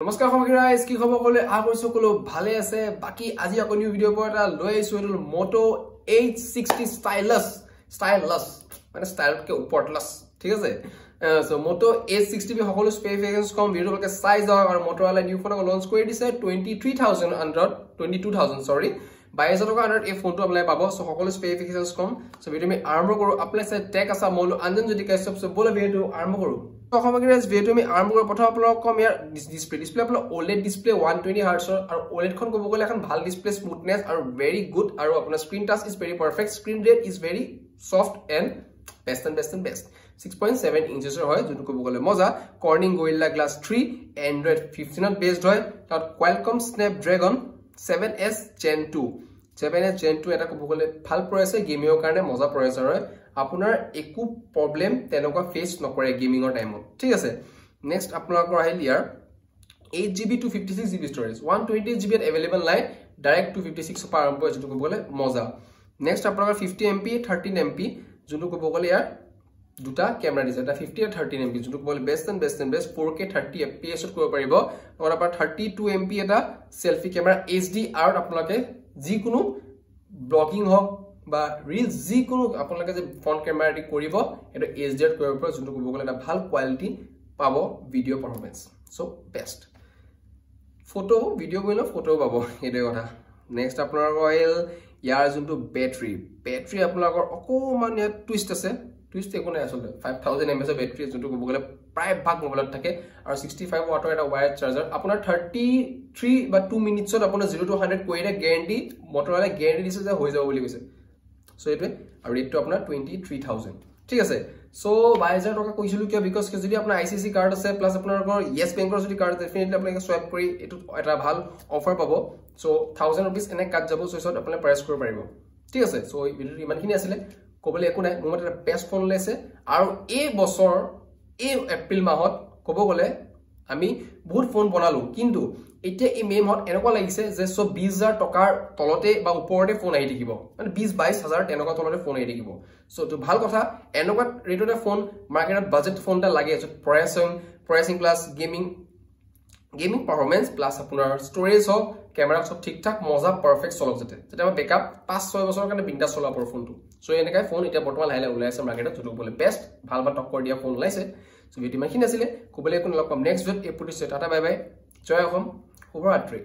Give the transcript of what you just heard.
নমস্কাৰ গাইস কি খবৰ কলে আগৰ সকলো ভালে আছে বাকি আজি আকৌ নিউ ভিডিও পৰা এটা লৈ আইছো এটো Moto H60 ষ্টাইলছ মানে ষ্টাইলকে ওপৰতলছ ঠিক আছে সো Moto H60 বি সকলো স্পেচিফিকেশনস কম ভিডিও লকে সাইজ আৰু Motorola নিউ ফোন লঞ্চ কৰি দিছে 22,000 সৰি 22,000 টকা আন্ডাৰ এই ফোনটো আপোনালোকে পাব সো সকলো স্পেচিফিকেশনস কম সো ভিডিও আমি আৰম্ভ কৰো আপোনালোকে টেক আছে মল আনজন যদি কাই সব বলে ভিডিও আৰম্ভ কৰো ভিডিও আমি আৰম্ভ কৰো প্ৰথম আপোনালোকক কম ইয়াৰ ডিসপ্লে আপোনাৰ OLED ডিসপ্লে 120 Hz আৰু OLED খন ক'ব গলে এখন ভাল ডিসপ্লে স্মুথনেস আৰু ভেৰি গুড আৰু আপোনাৰ screen touch is very perfect screen rate is very soft and best 6.7 inches হয় যেটো ক'ব গলে মজা Corning Gorilla Glass 3 Android 15 based হয় তাত Qualcomm Snapdragon 7S Gen 2 7S Gen 2 এটা ক'ব গলে ভাল প্ৰসেসৰ গেমিংৰ কাৰণে মজা প্ৰসেসৰ হয় আপোনাৰ একো প্ৰবলেম তেনেকুৱা ফেস নকৰে গেমিংৰ টাইমত ঠিক আছে নেক্সট আপোনালোকৰ আহিল ইয়াৰ 8GB to 56GB storage 128GB available নাই ডাইৰেক্ট 256 পৰা আৰম্ভ যেটো ক'ব গলে মজা নেক্সট আপোনালোকৰ 50MP 13MP যেটো ক'ব গলে ইয়াৰ দুটা ক্যামেৰা দিছে এটা 50 আৰু 13MP যেটো ক'ব গলে বেষ্ট 4K 30fps ত কৰিব পাৰিব আৰু আপোনাৰ 32MP এটা সেলফি ক্যামেৰা HD আৰু আপোনালোকে যিকোনো ব্লগিং হক বা ৰিলস যিকোনো আপোনালোকে যে ফ্ৰন্ট ক্যামেৰা দি কৰিব এটা HDR কৰিব পৰা যেটো ক'ব গলে এটা ভাল কোৱালিটি পাব video performance so best photo video কইলো ফটো পাব এটো কথা নেক্সট আপোনালোকৰ আহিল ইয়াৰ যোনটো বেটাৰি আপোনালোকৰ অকমান ইয়াত টুইষ্ট আছে টুইষ্ট একো নাই আসলে 5000 mAh বেটাৰি যোনটো ক'ব গলে প্ৰায় ভাগ মোবাইলত থাকে আৰু 65 ওয়াটৰ এটা ওয়্যাৰড চাৰ্জাৰ আপোনাৰ 33 বা 2 মিনিটছত আপোনাৰ 0 to 100 কৈৰে গ্যাৰান্টি Motorola গ্যাৰান্টি দিছে যে হৈ যাব বুলি কৈছে সো এটো আৰু ৰেটটো আপোনাৰ 23,000 ঠিক আছে সো 22,000 টকা কৈছিলো কিয় বিকজ যদি আপোনাৰ ICICI কাৰ্ড আছে প্লাস আপোনালোকৰ ইয়েস বেংকৰ যদি কাৰ্ড ডেফিনেটলি আপোনালোকে সোৱাইপ কৰি এটো এটা ভাল অফাৰ পাব সো 1000 rupees এনে কাট যাব সো ইছত আপোনালোকে প্ৰেছ কৰিব পাৰিব ঠিক আছে সো এই ভিডিওটো ইমানখিনি আছিল কবলে একো নাই মোৰ এটা বেষ্ট ফোন লৈছে আৰু এই বছৰ এই এপ্ৰিল মাহত কব গলে আমি বহুত ফোন বনালো কিন্তু এতিয়া এই মে মাহত এনেকুৱা লাগিছে যে সব 20,000 টকাৰ তলতে বা ওপৰতে ফোন আহি থাকিব মানে 20-22,000 তেনেকুৱা তলতে ফোন আহি থাকিব সো তো ভাল কথা এনেকুৱা ৰেটতে ফোন মাৰ্কেটত বাজেট ফোনটা লাগে প্ৰসেসিং প্লাস গেমিং পাৰফৰম্যান্স প্লাস আপোনাৰ স্টোৰেজ হক ক্যামেৰা সব ঠিকঠাক মজা পাৰফেক্ট চলক যেতে আমাৰ ব্যাকআপ 5-6 বছৰৰ কাৰণে বিন্দাস চলাব ফোনটো সো এনেকৈ ফোন এটা বৰ্তমান লাহে ওলাই আছে মাৰ্কেটত যেটো বলে বেষ্ট ভাল টক্কৰ দিয়া ফোন ওলাইছে সো ভিডিও মাখিনি আছিল কবলে কোন লগ পাম নেক্সট ভিডিওত এপিসোড টাটা বাই বাই জয় অসম শুভৰাত্ৰি